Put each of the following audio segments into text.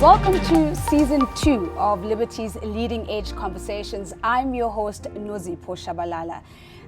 Welcome to Season 2 of Liberty's Leading Edge Conversations. I'm your host, Nozi Poshabalala.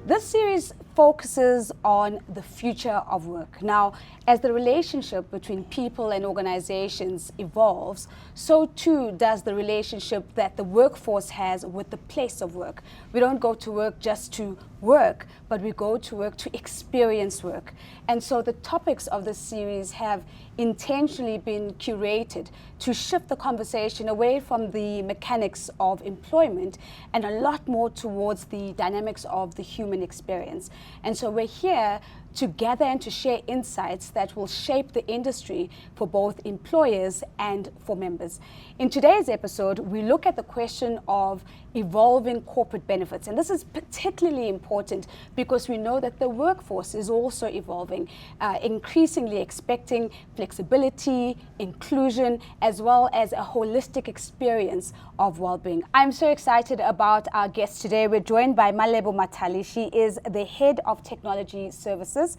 This series focuses on the future of work. Now, as the relationship between people and organizations evolves, so too does the relationship that the workforce has with the place of work. We don't go to work just to work, but we go to work to experience work. And so the topics of this series have intentionally been curated to shift the conversation away from the mechanics of employment and a lot more towards the dynamics of the human experience. And so we're here to gather and to share insights that will shape the industry for both employers and for members. In today's episode, we look at the question of evolving corporate benefits. And this is particularly important because we know that the workforce is also evolving, increasingly expecting flexibility, inclusion, as well as a holistic experience of well-being. I'm so excited about our guest today. We're joined by Malebo Matali. She is the head of technology services,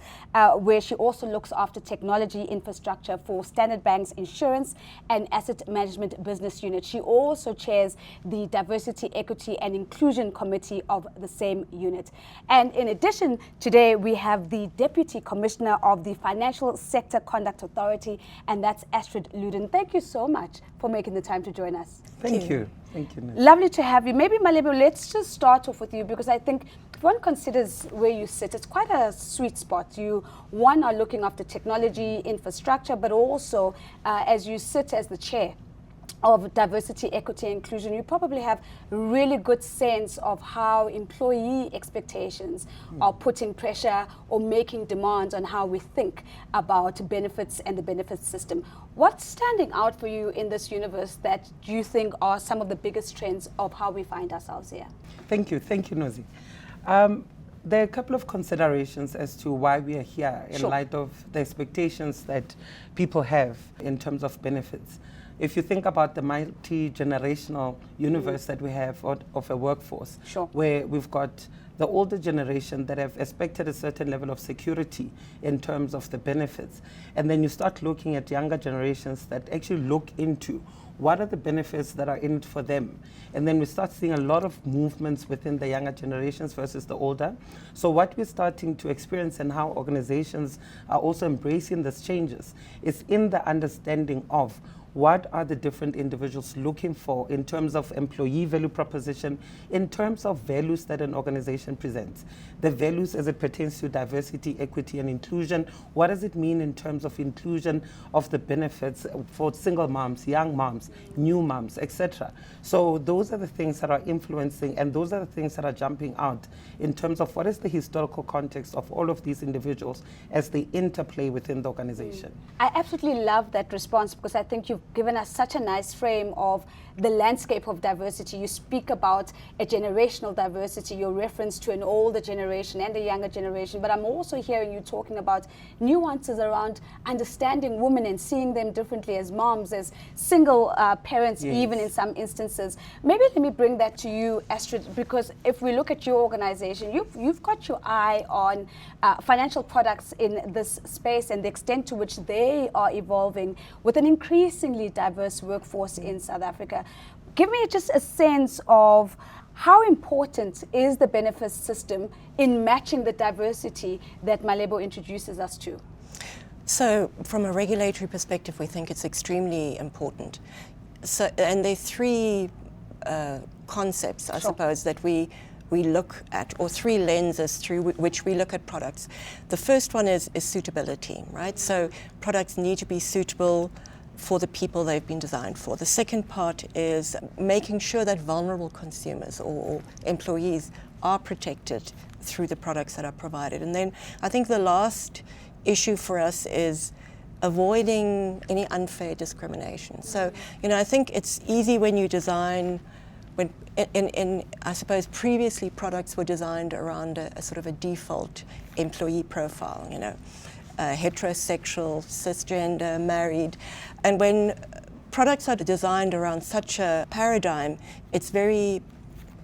where she also looks after technology infrastructure for Standard Bank's insurance and asset management business unit. She also chairs the diversity, equity and inclusion committee of the same unit. And in addition, today we have the Deputy Commissioner of the Financial Sector Conduct Authority, and that's Astrid Luden. Thank you so much for making the time to join us. Thank you. Thank you. Lovely to have you. Maybe, Malebo, let's just start off with you, because I think if one considers where you sit, it's quite a sweet spot. You, one, are looking after technology, infrastructure, but also as you sit as the chair of diversity, equity, and inclusion, you probably have a really good sense of how employee expectations are putting pressure or making demands on how we think about benefits and the benefits system. What's standing out for you in this universe that you think are some of the biggest trends of how we find ourselves here? Thank you, Nozi. There are a couple of considerations as to why we are here in light of the expectations that people have in terms of benefits. If you think about the multi-generational universe that we have of a workforce, where we've got the older generation that have expected a certain level of security in terms of the benefits, and then you start looking at younger generations that actually look into what are the benefits that are in it for them. And then we start seeing a lot of movements within the younger generations versus the older. So what we're starting to experience and how organizations are also embracing these changes is in the understanding of what are the different individuals looking for in terms of employee value proposition, in terms of values that an organization presents. The values as it pertains to diversity, equity, and inclusion. What does it mean in terms of inclusion of the benefits for single moms, young moms, new moms, etc.? So those are the things that are influencing, and those are the things that are jumping out in terms of what is the historical context of all of these individuals as they interplay within the organization. I absolutely love that response, because I think you've given us such a nice frame of the landscape of diversity. You speak about a generational diversity, your reference to an older generation and a younger generation, but I'm also hearing you talking about nuances around understanding women and seeing them differently as moms, as single parents, even in some instances. Maybe let me bring that to you, Astrid, because if we look at your organization, you've got your eye on financial products in this space and the extent to which they are evolving with an increasingly diverse workforce in South Africa. Give me just a sense of how important is the benefits system in matching the diversity that Malebo introduces us to? So from a regulatory perspective, we think it's extremely important. So, and there are three concepts, I suppose, that we look at, or three lenses through which we look at products. The first one is suitability, right? So products need to be suitable for the people they've been designed for. The second part is making sure that vulnerable consumers or employees are protected through the products that are provided. And then I think the last issue for us is avoiding any unfair discrimination. So, I think it's easy when you design, when I suppose previously products were designed around a sort of a default employee profile, heterosexual, cisgender, married. And when products are designed around such a paradigm, it's very,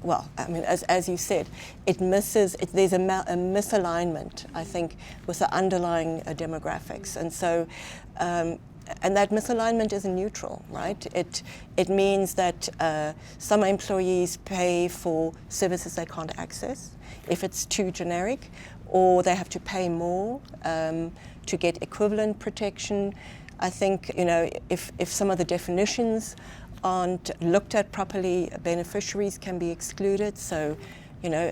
as you said, there's a misalignment, I think, with the underlying demographics. And so and that misalignment isn't neutral, right? It means that some employees pay for services they can't access if it's too generic, or they have to pay more to get equivalent protection. I think, you know, if some of the definitions aren't looked at properly, beneficiaries can be excluded. So, you know,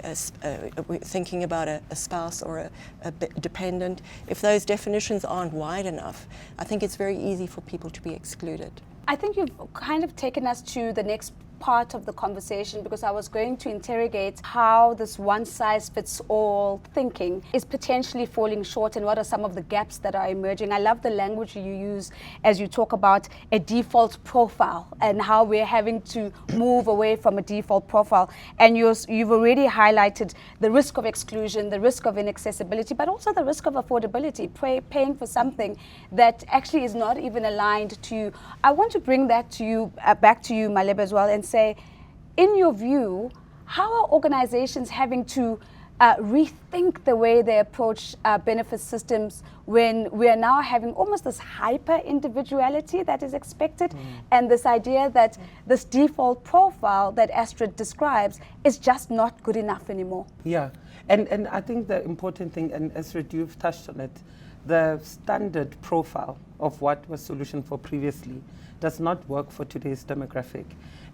we're thinking about a spouse or a dependent. If those definitions aren't wide enough, I think it's very easy for people to be excluded. I think you've kind of taken us to the next part of the conversation, because I was going to interrogate how this one-size-fits-all thinking is potentially falling short, and what are some of the gaps that are emerging. I love the language you use as you talk about a default profile and how we're having to move away from a default profile. And you've already highlighted the risk of exclusion, the risk of inaccessibility, but also the risk of affordability, paying for something that actually is not even aligned to you. I want to bring that to you, back to you, Maleba, as well, and say, in your view, how are organizations having to rethink the way they approach benefit systems when we are now having almost this hyper individuality that is expected, and this idea that this default profile that Astrid describes is just not good enough anymore? Yeah, and I think the important thing, and Astrid, you've touched on it, the standard profile of what was Solution 4 previously does not work for today's demographic.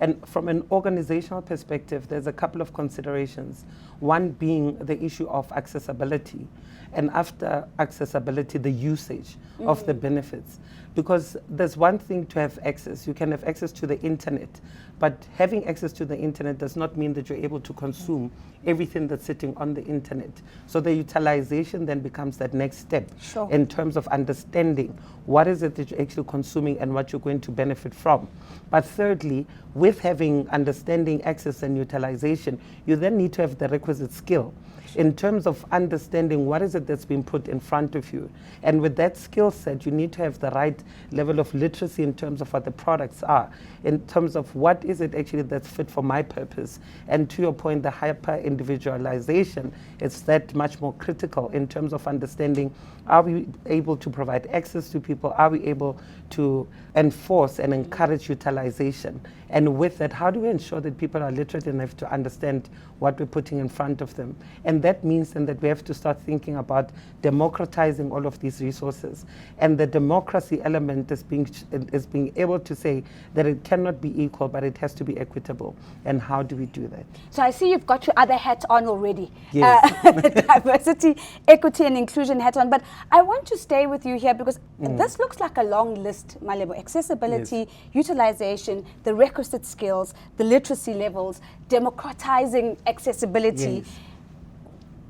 And from an organizational perspective, there's a couple of considerations. One being the issue of accessibility, and after accessibility, the usage of the benefits. Because there's one thing to have access. You can have access to the internet, but having access to the internet does not mean that you're able to consume everything that's sitting on the internet. So the utilization then becomes that next step in terms of understanding what is it that you're actually consuming and what you're going to benefit from. But thirdly, with having understanding, access, and utilization, you then need to have the requisite skill in terms of understanding what is it that's been put in front of you. And with that skill set, you need to have the right level of literacy in terms of what the products are, in terms of what is it actually that's fit for my purpose. And to your point, the hyper individualization is that much more critical in terms of understanding, are we able to provide access to people? Are we able to enforce and encourage utilization? And with that, how do we ensure that people are literate enough to understand what we're putting in front of them? And that means then that we have to start thinking about democratizing all of these resources. And the democracy element is being able to say that it cannot be equal, but it has to be equitable. And how do we do that? So I see you've got your other hat on already. Yes. Diversity, equity, and inclusion hat on. But I want to stay with you here because this looks like a long list, Malebo. Accessibility, utilization, the requisite skills, the literacy levels, democratizing accessibility.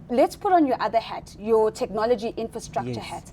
Let's put on your other hat, your technology infrastructure hat.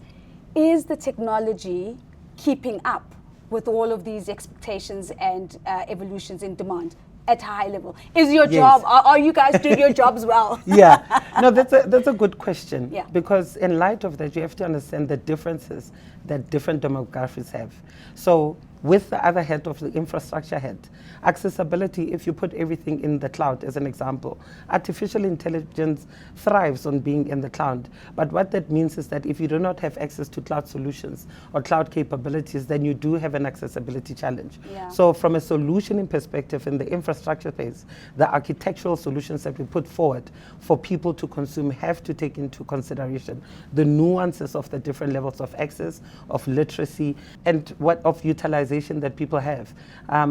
Is the technology keeping up with all of these expectations and evolutions in demand at a high level? Is your job, are you guys doing your jobs well? No, that's a good question. Because in light of that, you have to understand the differences that different demographics have. So with the other head of the infrastructure head, accessibility, if you put everything in the cloud as an example, artificial intelligence thrives on being in the cloud. But what that means is that if you do not have access to cloud solutions or cloud capabilities, then you do have an accessibility challenge. So from a solutioning perspective in the infrastructure space, the architectural solutions that we put forward for people to consume have to take into consideration the nuances of the different levels of access, of literacy, and what of utilization that people have.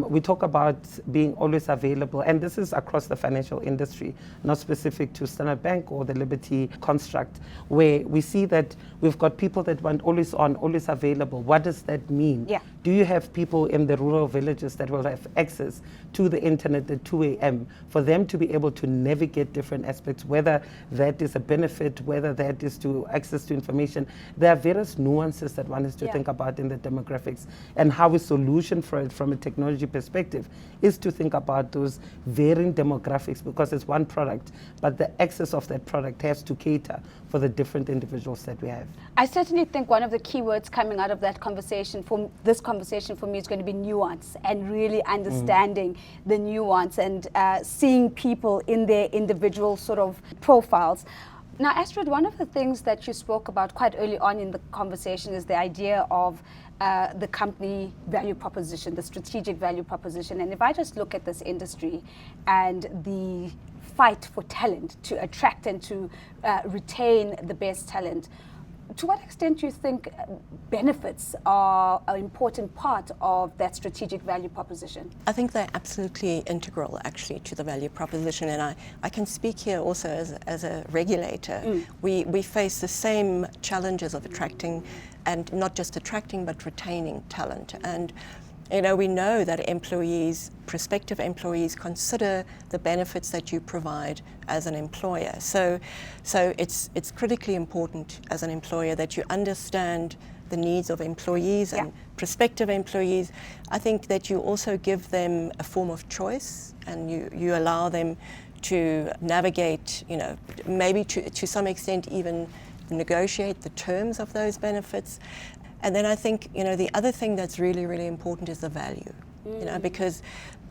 We talk about being always available, and this is across the financial industry, not specific to Standard Bank or the Liberty construct, where we see that we've got people that want always on, always available. What does that mean? Do you have people in the rural villages that will have access to the internet at 2 a.m. for them to be able to navigate different aspects, whether that is a benefit, whether that is to access to information? There are various nuances that one has to think about in the demographics, and how we solution for it from a technology perspective is to think about those varying demographics, because it's one product, but the access of that product has to cater for the different individuals that we have. I certainly think one of the key words coming out of that conversation, from this conversation for me, is going to be nuance, and really understanding the nuance and seeing people in their individual sort of profiles. Now, Astrid, one of the things that you spoke about quite early on in the conversation is the idea of the company value proposition, the strategic value proposition. And if I just look at this industry and the fight for talent, to attract and to retain the best talent, to what extent do you think benefits are an important part of that strategic value proposition? I think they're absolutely integral, actually, to the value proposition. And I can speak here also as a regulator. We face the same challenges of attracting, and not just attracting, but retaining talent. And we know that employees, prospective employees, consider the benefits that you provide as an employer. So it's critically important as an employer that you understand the needs of employees and prospective employees. I think that you also give them a form of choice, and you allow them to navigate, maybe to some extent even negotiate the terms of those benefits. And then I think, the other thing that's really, really important is the value, because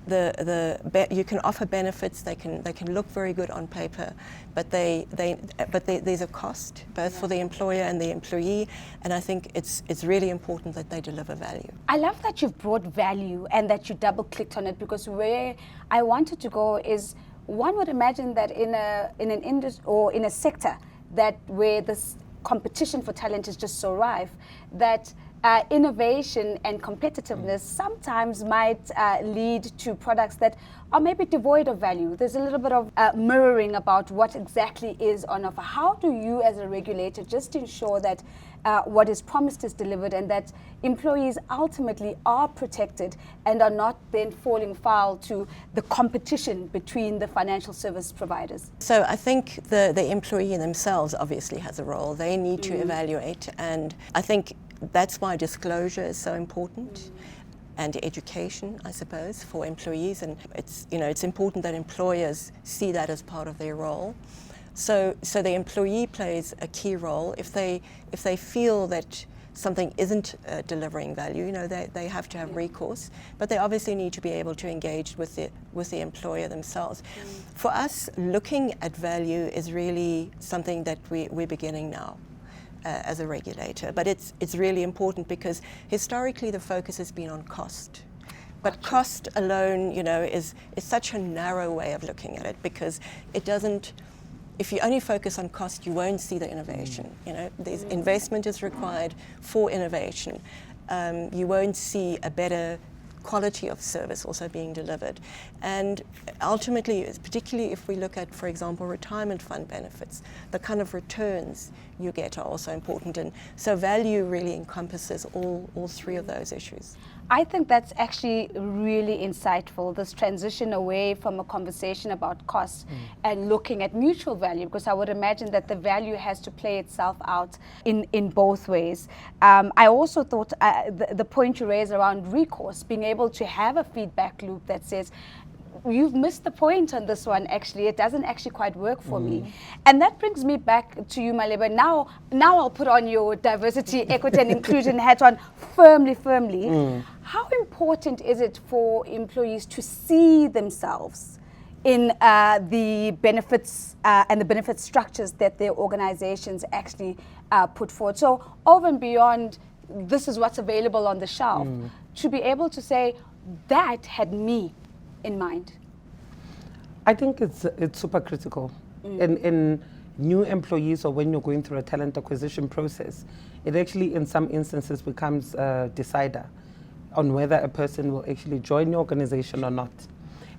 you can offer benefits, they can look very good on paper, but there's a cost both for the employer and the employee, and I think it's really important that they deliver value. I love that you've brought value and that you double-clicked on it, because where I wanted to go is, one would imagine that in an industry or in a sector that where this competition for talent is just so rife, that innovation and competitiveness sometimes might lead to products that are maybe devoid of value. There's a little bit of mirroring about what exactly is on offer. How do you as a regulator just ensure that what is promised is delivered, and that employees ultimately are protected and are not then falling foul to the competition between the financial service providers? So I think the employee themselves obviously has a role. They need to evaluate, and I think that's why disclosure is so important, and education, I suppose, for employees. And it's important that employers see that as part of their role. So the employee plays a key role. If they feel that something isn't delivering value, they have to have recourse, but they obviously need to be able to engage with the employer themselves. For us, looking at value is really something that we're beginning now. As a regulator, but it's really important, because historically the focus has been on cost. But cost alone, is such a narrow way of looking at it, because it doesn't. If you only focus on cost, you won't see the innovation. There's investment is required for innovation. You won't see a better quality of service also being delivered. And ultimately, particularly if we look at, for example, retirement fund benefits, the kind of returns you get are also important. And so value really encompasses all three of those issues. I think that's actually really insightful, this transition away from a conversation about cost and looking at mutual value, because I would imagine that the value has to play itself out in both ways. I also thought the point you raised around recourse, being able to have a feedback loop that says, you've missed the point on this one, actually. It doesn't actually quite work for me. And that brings me back to you, Maleba. Now I'll put on your diversity, equity and inclusion hat on firmly. How important is it for employees to see themselves in the benefits and the benefit structures that their organizations actually put forward? So over and beyond, this is what's available on the shelf, to be able to say, that had me in mind? I think it's super critical. In new employees, or when you're going through a talent acquisition process, it actually in some instances becomes a decider on whether a person will actually join your organization or not.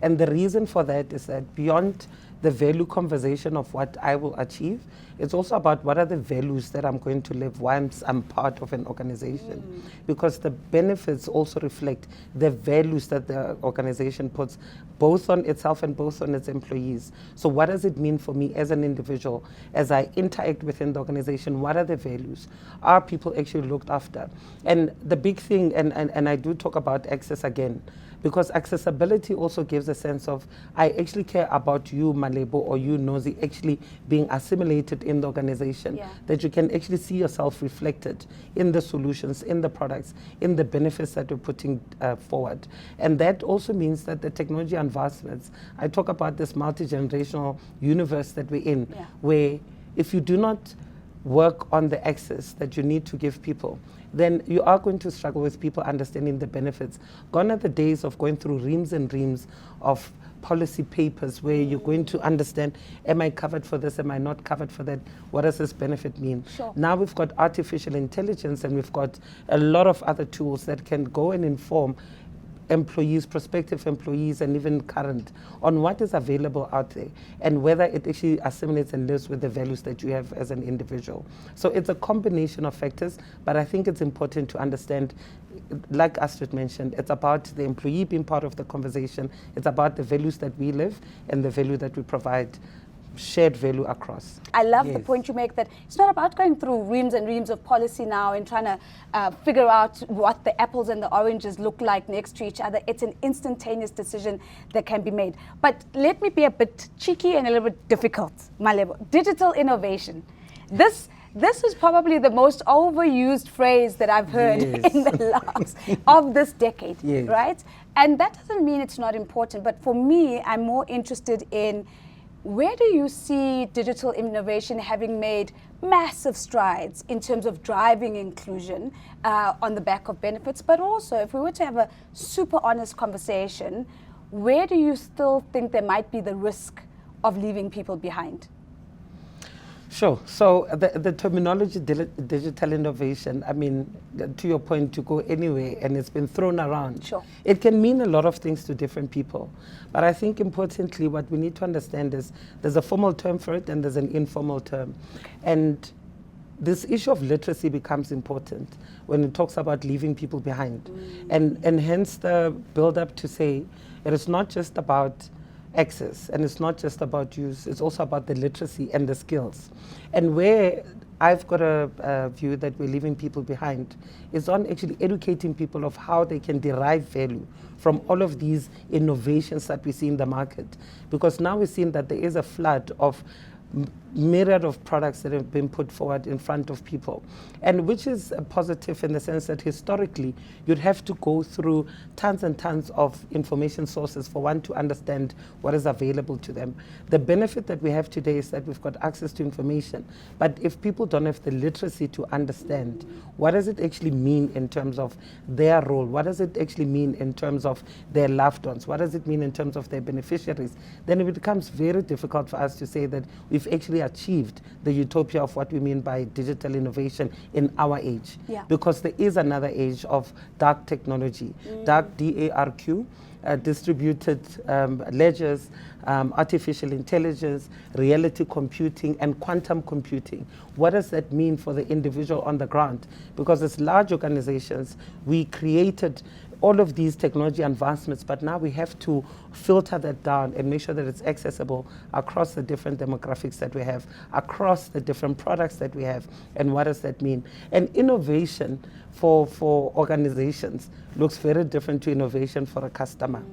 And the reason for that is that beyond the value conversation of what I will achieve, it's also about what are the values that I'm going to live once I'm part of an organization. Because the benefits also reflect the values that the organization puts both on itself and both on its employees. So what does it mean for me as an individual, as I interact within the organization? What are the values? Are people actually looked after? And the big thing, and I do talk about access again, because accessibility also gives a sense of, I actually care about you, Malebo, or you, Nozi, actually being assimilated in the organization, that you can actually see yourself reflected in the solutions, in the products, in the benefits that we're putting forward. And that also means that the technology advancements, I talk about this multi-generational universe that we're in, where if you do not work on the access that you need to give people, then you are going to struggle with people understanding the benefits. Gone are the days of going through reams and reams of policy papers where you're going to understand, am I covered for this, am I not covered for that, what does this benefit mean? Sure. Now we've got artificial intelligence and we've got a lot of other tools that can go and inform employees, prospective employees, and even current on what is available out there and whether it actually assimilates and lives with the values that you have as an individual. So it's a combination of factors, but I think it's important to understand, like Astrid mentioned, it's about the employee being part of the conversation. It's about the values that we live and the value that we provide, shared value across. I love the point you make that it's not about going through reams and reams of policy now and trying to figure out what the apples and the oranges look like next to each other. It's an instantaneous decision that can be made. But let me be a bit cheeky and a little bit difficult, Malebo. Digital innovation. This is probably the most overused phrase that I've heard in the logs of this decade, right? And that doesn't mean it's not important, but for me, I'm more interested in where do you see digital innovation having made massive strides in terms of driving inclusion on the back of benefits, but also if we were to have a super honest conversation, where do you still think there might be the risk of leaving people behind? Sure. So the terminology digital innovation, I mean, to your point, to go anywhere, and it's been thrown around. Sure. It can mean a lot of things to different people. But I think importantly, what we need to understand is there's a formal term for it and there's an informal term. And this issue of literacy becomes important when it talks about leaving people behind. And hence the build-up to say it is not just about access, and it's not just about use, it's also about the literacy and the skills. And where I've got a view that we're leaving people behind is on actually educating people of how they can derive value from all of these innovations that we see in the market. Because now we're seeing that there is a flood of myriad of products that have been put forward in front of people, and which is a positive in the sense that historically you'd have to go through tons and tons of information sources for one to understand what is available to them. The benefit that we have today is that we've got access to information, but if people don't have the literacy to understand what does it actually mean in terms of their role, what does it actually mean in terms of their loved ones, what does it mean in terms of their beneficiaries, then it becomes very difficult for us to say that we've actually achieved the utopia of what we mean by digital innovation in our age. Because there is another age of dark technology, dark DARQ, distributed ledgers, artificial intelligence, reality computing, and quantum computing. What does that mean for the individual on the ground? Because as large organizations, we created all of these technology advancements, but now we have to filter that down and make sure that it's accessible across the different demographics that we have, across the different products that we have, and what does that mean? And innovation for organizations looks very different to innovation for a customer.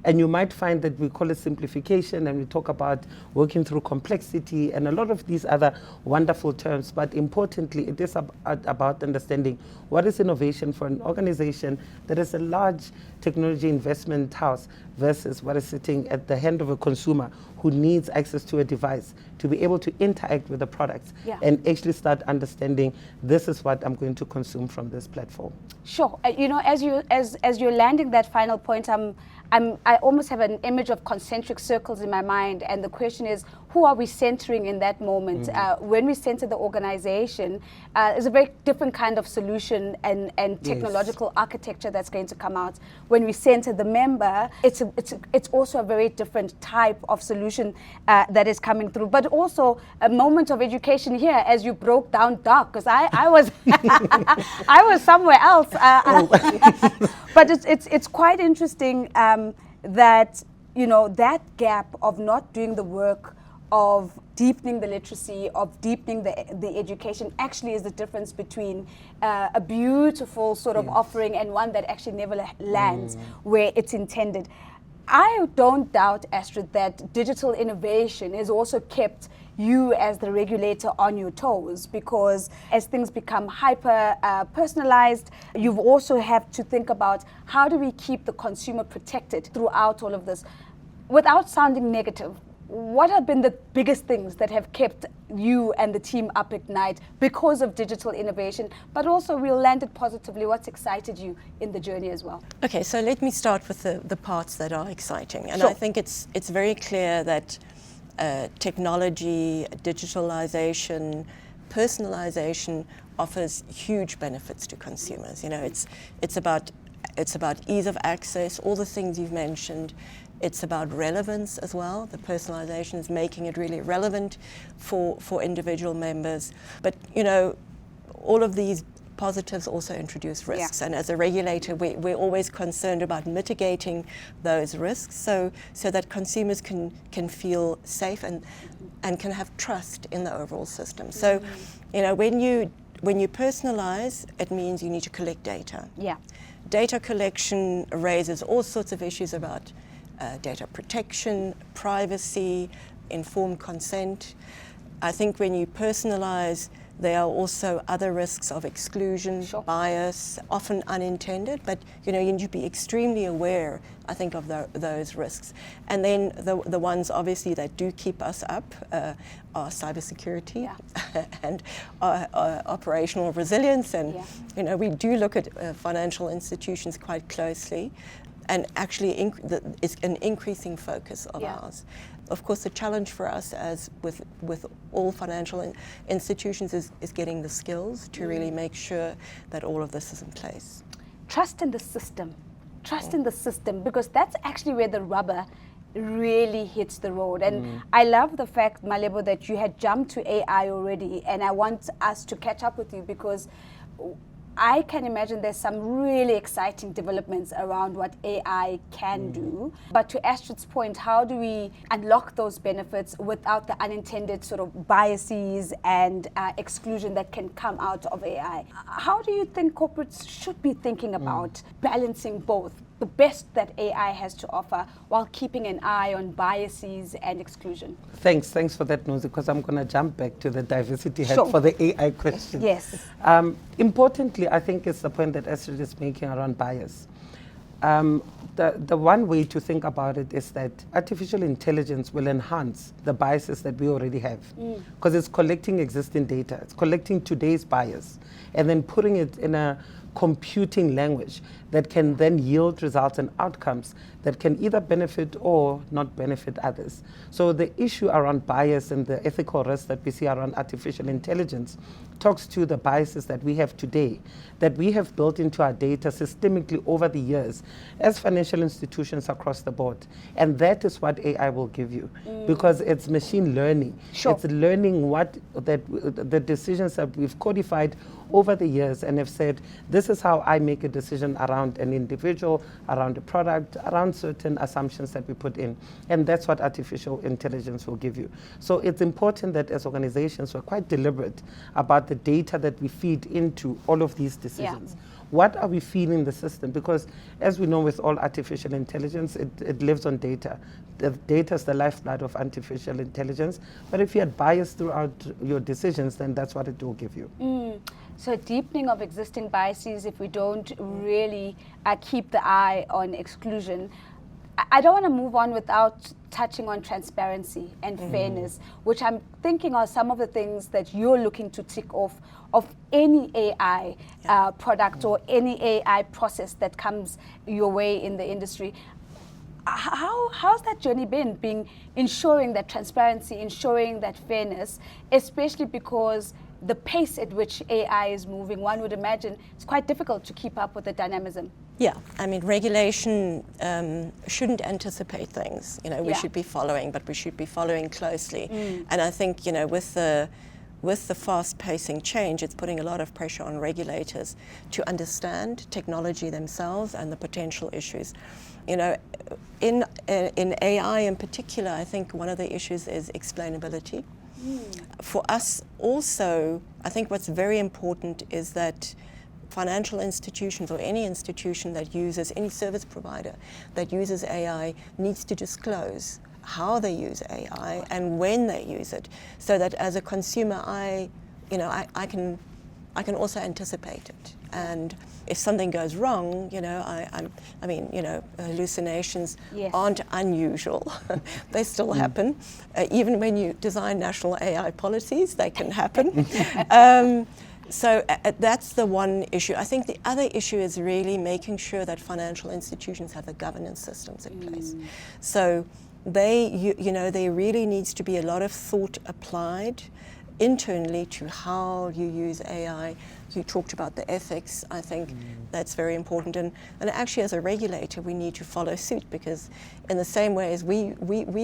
And you might find that we call it simplification and we talk about working through complexity and a lot of these other wonderful terms. But importantly, it is about understanding what is innovation for an organization that is a large technology investment house versus what is sitting at the hand of a consumer who needs access to a device to be able to interact with the products and actually start understanding this is what I'm going to consume from this platform. Sure. You know, as you're landing that final point, I almost have an image of concentric circles in my mind, and the question is, who are we centering in that moment? When we center the organization, it's a very different kind of solution and technological architecture that's going to come out. When we center the member, it's also a very different type of solution that is coming through. But also a moment of education here as you broke down dark, because I was I was somewhere else. But it's quite interesting that, you know, that gap of not doing the work of deepening the literacy, of deepening the education actually is the difference between a beautiful sort of offering and one that actually never lands where it's intended. I don't doubt, Astrid, that digital innovation has also kept you as the regulator on your toes, because as things become hyper personalized, you've also have to think about how do we keep the consumer protected throughout all of this. Without sounding negative, what have been the biggest things that have kept you and the team up at night because of digital innovation, but also we'll land it positively. What's excited you in the journey as well? Okay, so let me start with the parts that are exciting. And Sure. I think it's very clear that technology, digitalization, personalization offers huge benefits to consumers. You know, it's about ease of access, all the things you've mentioned. It's about relevance as well. The personalization is making it really relevant for individual members. But, you know, all of these positives also introduce risks. Yeah. And as a regulator, we're always concerned about mitigating those risks so that consumers can feel safe and can have trust in the overall system. So, you know, when you personalize, it means you need to collect data. Yeah. Data collection raises all sorts of issues about data protection, privacy, informed consent. I think when you personalize, there are also other risks of exclusion, Sure. bias, often unintended, but you know, you need to be extremely aware, I think, of those risks. And then the ones obviously that do keep us up are cybersecurity Yeah. and operational resilience. And Yeah. you know, we do look at financial institutions quite closely, and actually it's an increasing focus of Yeah. ours. Of course, the challenge for us, as with all financial institutions, is getting the skills to really make sure that all of this is in place. Trust in the system. Trust in the system, because that's actually where the rubber really hits the road. And I love the fact, Malebo, that you had jumped to AI already, and I want us to catch up with you because I can imagine there's some really exciting developments around what AI can do. But to Astrid's point, how do we unlock those benefits without the unintended sort of biases and exclusion that can come out of AI? How do you think corporates should be thinking about balancing both, the best that AI has to offer, while keeping an eye on biases and exclusion? Thanks for that, Nozi, because I'm going to jump back to the diversity head Sure. for the AI question. Yes. Importantly, I think it's the point that Astrid is making around bias. The one way to think about it is that artificial intelligence will enhance the biases that we already have, because it's collecting existing data, it's collecting today's bias, and then putting it in a computing language that can then yield results and outcomes that can either benefit or not benefit others. So the issue around bias and the ethical risks that we see around artificial intelligence talks to the biases that we have today, that we have built into our data systemically over the years as financial institutions across the board. And that is what AI will give you, because it's machine learning. Sure. It's learning what the decisions that we've codified over the years and have said, this is how I make a decision around an individual, around a product, around certain assumptions that we put in. And that's what artificial intelligence will give you. So it's important that as organizations, we're quite deliberate about the data that we feed into all of these decisions. Yeah. What are we feeding the system? Because as we know with all artificial intelligence, it lives on data. The data is the lifeblood of artificial intelligence. But if you had bias throughout your decisions, then that's what it will give you. So deepening of existing biases, if we don't really keep the eye on exclusion. I don't want to move on without touching on transparency and fairness, which I'm thinking are some of the things that you're looking to tick off of any AI product or any AI process that comes your way in the industry. How's that journey been, ensuring that transparency, ensuring that fairness, especially because the pace at which AI is moving, one would imagine it's quite difficult to keep up with the dynamism. Yeah, I mean, regulation shouldn't anticipate things. You know, we Yeah. should be following, but we should be following closely. And I think, you know, with the fast-pacing change, it's putting a lot of pressure on regulators to understand technology themselves and the potential issues. You know, in AI in particular, I think one of the issues is explainability. For us also, I think what's very important is that financial institutions or any institution that uses, any service provider that uses AI needs to disclose how they use AI and when they use it, so that as a consumer, I can also anticipate it. And if something goes wrong, I mean, hallucinations Yes. aren't unusual. They still happen. Even when you design national AI policies, they can happen. So that's the one issue. I think the other issue is really making sure that financial institutions have the governance systems in place. So there really needs to be a lot of thought applied internally to how you use AI. You talked about the ethics. I think that's very important. And actually, as a regulator, we need to follow suit, because in the same way as we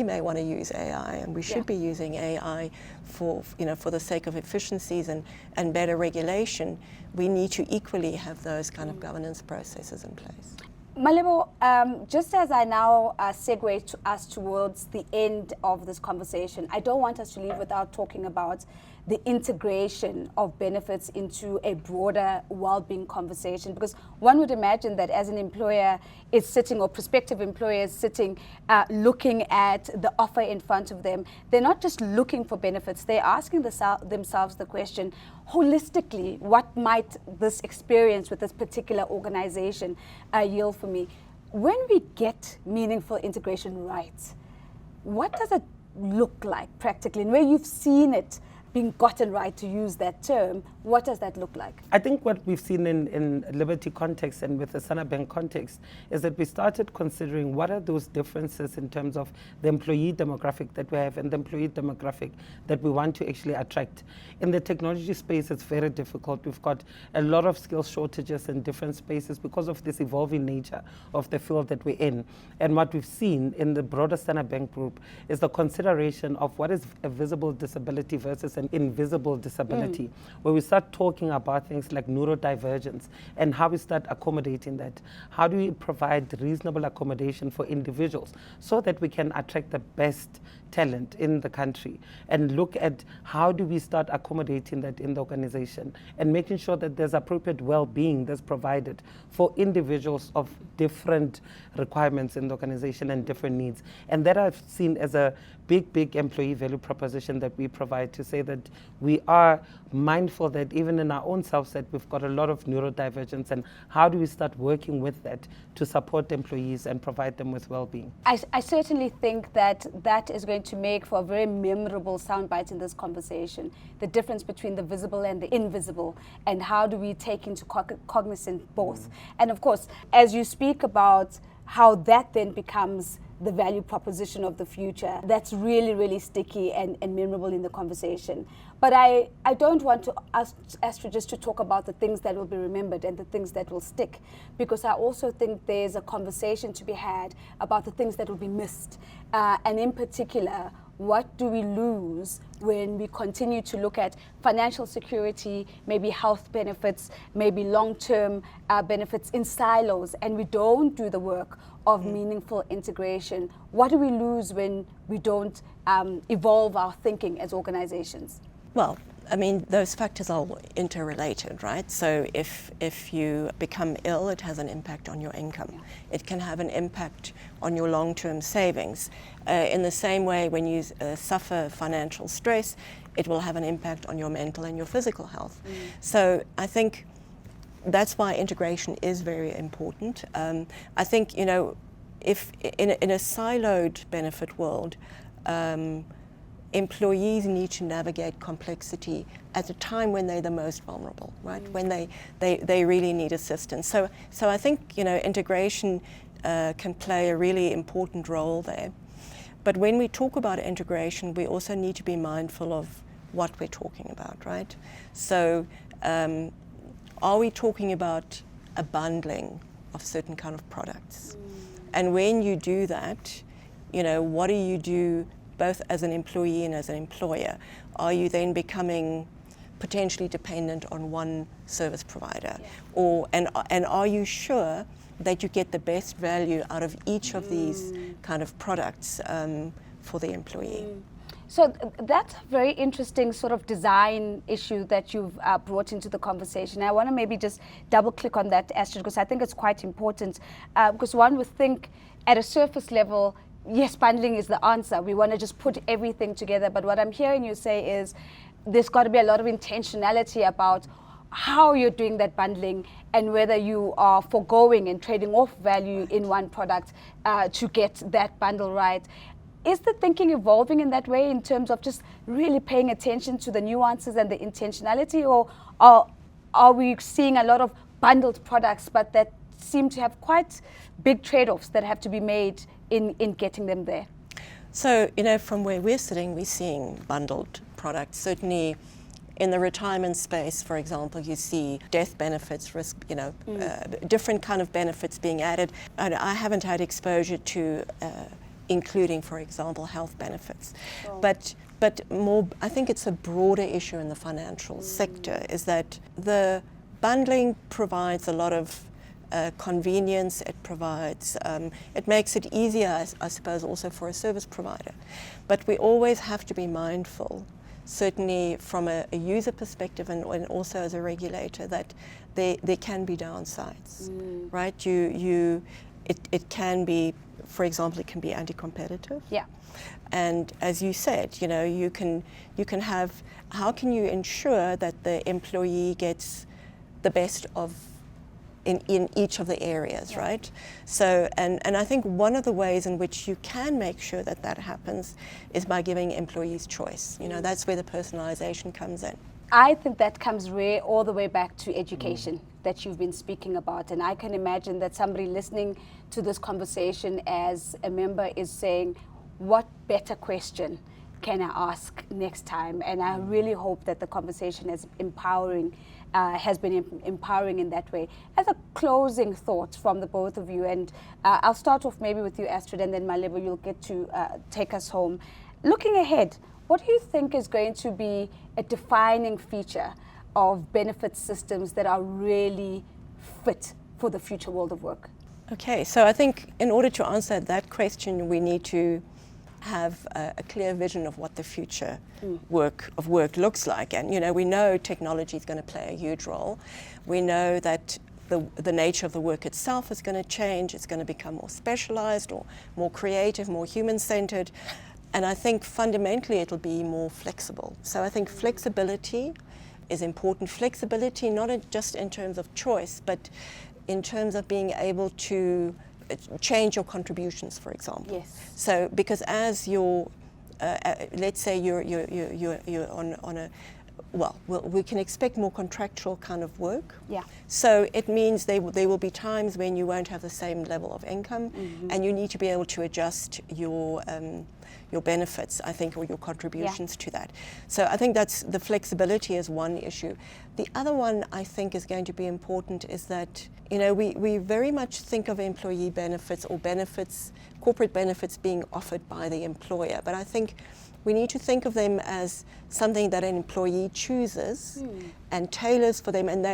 may want to use AI, and we should be using AI for the sake of efficiencies and better regulation, we need to equally have those kind of governance processes in place. Malebo, just as I now segue us towards the end of this conversation, I don't want us to leave without talking about the integration of benefits into a broader well-being conversation, because one would imagine that as an employer is sitting, or prospective employer is sitting, looking at the offer in front of them, they're not just looking for benefits, they're asking themselves the question, holistically, what might this experience with this particular organization yield for me? When we get meaningful integration right, what does it look like practically? And where you've seen it being gotten right, to use that term, what does that look like? I think what we've seen in Liberty context and with the Standard Bank context is that we started considering what are those differences in terms of the employee demographic that we have and the employee demographic that we want to actually attract. In the technology space, it's very difficult. We've got a lot of skill shortages in different spaces because of this evolving nature of the field that we're in. And what we've seen in the broader Standard Bank group is the consideration of what is a visible disability versus an invisible disability, where we start talking about things like neurodivergence and how we start accommodating that. How do we provide reasonable accommodation for individuals so that we can attract the best talent in the country, and look at how do we start accommodating that in the organization and making sure that there's appropriate well-being that's provided for individuals of different requirements in the organization and different needs. And that I've seen as a big employee value proposition that we provide, to say that we are mindful that even in our own selves that we've got a lot of neurodivergence, and how do we start working with that to support employees and provide them with well-being. I certainly think that is going to make for a very memorable soundbite in this conversation, the difference between the visible and the invisible, and how do we take into cognizance both. And of course, as you speak about how that then becomes the value proposition of the future, that's really sticky and memorable in the conversation. But I don't want to ask Astrid just to talk about the things that will be remembered and the things that will stick, because I also think there's a conversation to be had about the things that will be missed. And in particular, what do we lose when we continue to look at financial security, maybe health benefits, maybe long-term benefits in silos, and we don't do the work of meaningful integration? What do we lose when we don't evolve our thinking as organizations? Well, I mean, those factors are interrelated, right? So if you become ill, it has an impact on your income. Yeah. It can have an impact on your long-term savings. In the same way, when you suffer financial stress, it will have an impact on your mental and your physical health. So I think that's why integration is very important. I think, if in a siloed benefit world, employees need to navigate complexity at a time when they're the most vulnerable, right? When they really need assistance. So I think, integration can play a really important role there. But when we talk about integration, we also need to be mindful of what we're talking about, right? So are we talking about a bundling of certain kind of products? And when you do that, what do you do both as an employee and as an employer? Are you then becoming potentially dependent on one service provider? Yeah. And are you sure that you get the best value out of each of these kind of products for the employee? So that's a very interesting sort of design issue that you've brought into the conversation. I want to maybe just double click on that, Astrid, because I think it's quite important. Because one would think at a surface level, yes, bundling is the answer. We want to just put everything together. But what I'm hearing you say is there's got to be a lot of intentionality about how you're doing that bundling and whether you are foregoing and trading off value in one product to get that bundle right. Is the thinking evolving in that way in terms of just really paying attention to the nuances and the intentionality, or are we seeing a lot of bundled products but that seem to have quite big trade-offs that have to be made in getting them there? So, from where we're sitting, we're seeing bundled products. Certainly in the retirement space, for example, you see death benefits, risk, different kind of benefits being added. And I haven't had exposure to including, for example, health benefits. Oh. But more, I think it's a broader issue in the financial sector, is that the bundling provides a lot of convenience. It provides, it makes it easier, I suppose, also for a service provider. But we always have to be mindful, certainly from a user perspective and also as a regulator, that there can be downsides, right? It can be, for example, it can be anti-competitive. Yeah. And as you said, you can have, how can you ensure that the employee gets the best of in each of the areas, yeah. Right? So, and I think one of the ways in which you can make sure that that happens is by giving employees choice. That's where the personalization comes in. I think that comes all the way back to education that you've been speaking about. And I can imagine that somebody listening to this conversation as a member is saying, what better question can I ask next time? And I really hope that the conversation has been empowering in that way. As a closing thought from the both of you, and I'll start off maybe with you, Astrid, and then Malebo, you'll get to take us home. Looking ahead, what do you think is going to be a defining feature of benefit systems that are really fit for the future world of work? Okay, so I think in order to answer that question, we need to have a clear vision of what the future work looks like. And we know technology is going to play a huge role. We know that the nature of the work itself is going to change. It's going to become more specialized or more creative, more human-centered. And I think fundamentally it'll be more flexible. So I think flexibility is important. Flexibility not just in terms of choice, but in terms of being able to change your contributions, for example. Yes. So because as let's say you're on a, we can expect more contractual kind of work. Yeah. So it means there will be times when you won't have the same level of income, and you need to be able to adjust your benefits, I think, or your contributions to that. So I think that's the flexibility is one issue. The other one I think is going to be important is that we very much think of employee benefits or corporate benefits being offered by the employer, but I think we need to think of them as something that an employee chooses and tailors for them, and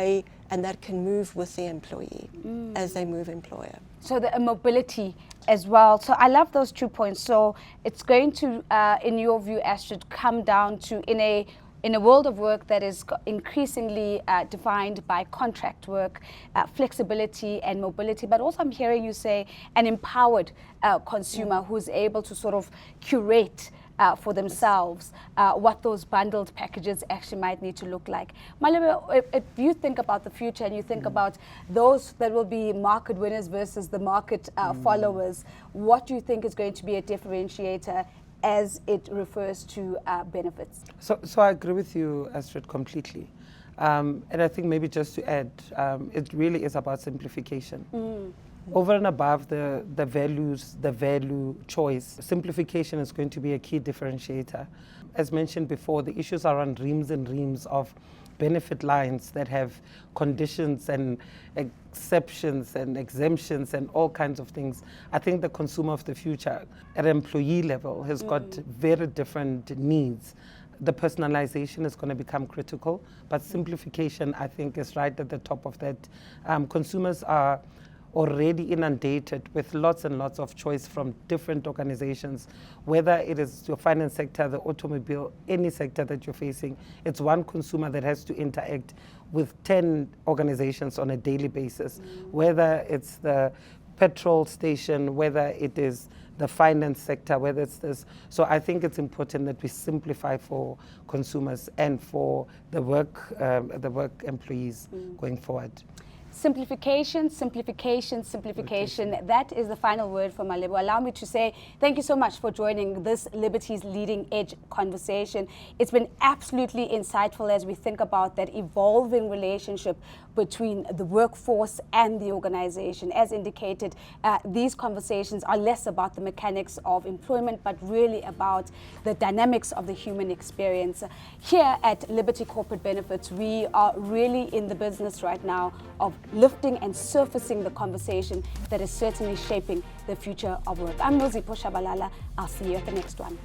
that can move with the employee as they move employer. So the mobility as well. So I love those 2 points. So it's going to, in your view, Astrid, come down to in a world of work that is increasingly defined by contract work, flexibility and mobility, but also I'm hearing you say an empowered consumer who's able to sort of curate for themselves what those bundled packages actually might need to look like. Malebo, if you think about the future and you think about those that will be market winners versus the market followers, what do you think is going to be a differentiator as it refers to benefits? So I agree with you, Astrid, completely. And I think maybe just to add, it really is about simplification. Over and above the values, the value choice, simplification is going to be a key differentiator. As mentioned before, the issues are on reams and reams of benefit lines that have conditions and exceptions and exemptions and all kinds of things. I think the consumer of the future at an employee level has got very different needs. The personalization is going to become critical, but simplification, I think, is right at the top of that. Consumers are already inundated with lots and lots of choice from different organizations, whether it is your finance sector, the automobile, any sector that you're facing. It's one consumer that has to interact with 10 organizations on a daily basis, whether it's the petrol station, whether it is the finance sector, whether it's this. So I think it's important that we simplify for consumers and for the work employees going forward. Simplification, simplification, simplification. Okay. That is the final word for Malebo. Allow me to say thank you so much for joining this Liberty's Leading Edge conversation. It's been absolutely insightful as we think about that evolving relationship between the workforce and the organization. As indicated, these conversations are less about the mechanics of employment, but really about the dynamics of the human experience. Here at Liberty Corporate Benefits, we are really in the business right now of lifting and surfacing the conversation that is certainly shaping the future of work. I'm Nosipho Shabalala. I'll see you at the next one.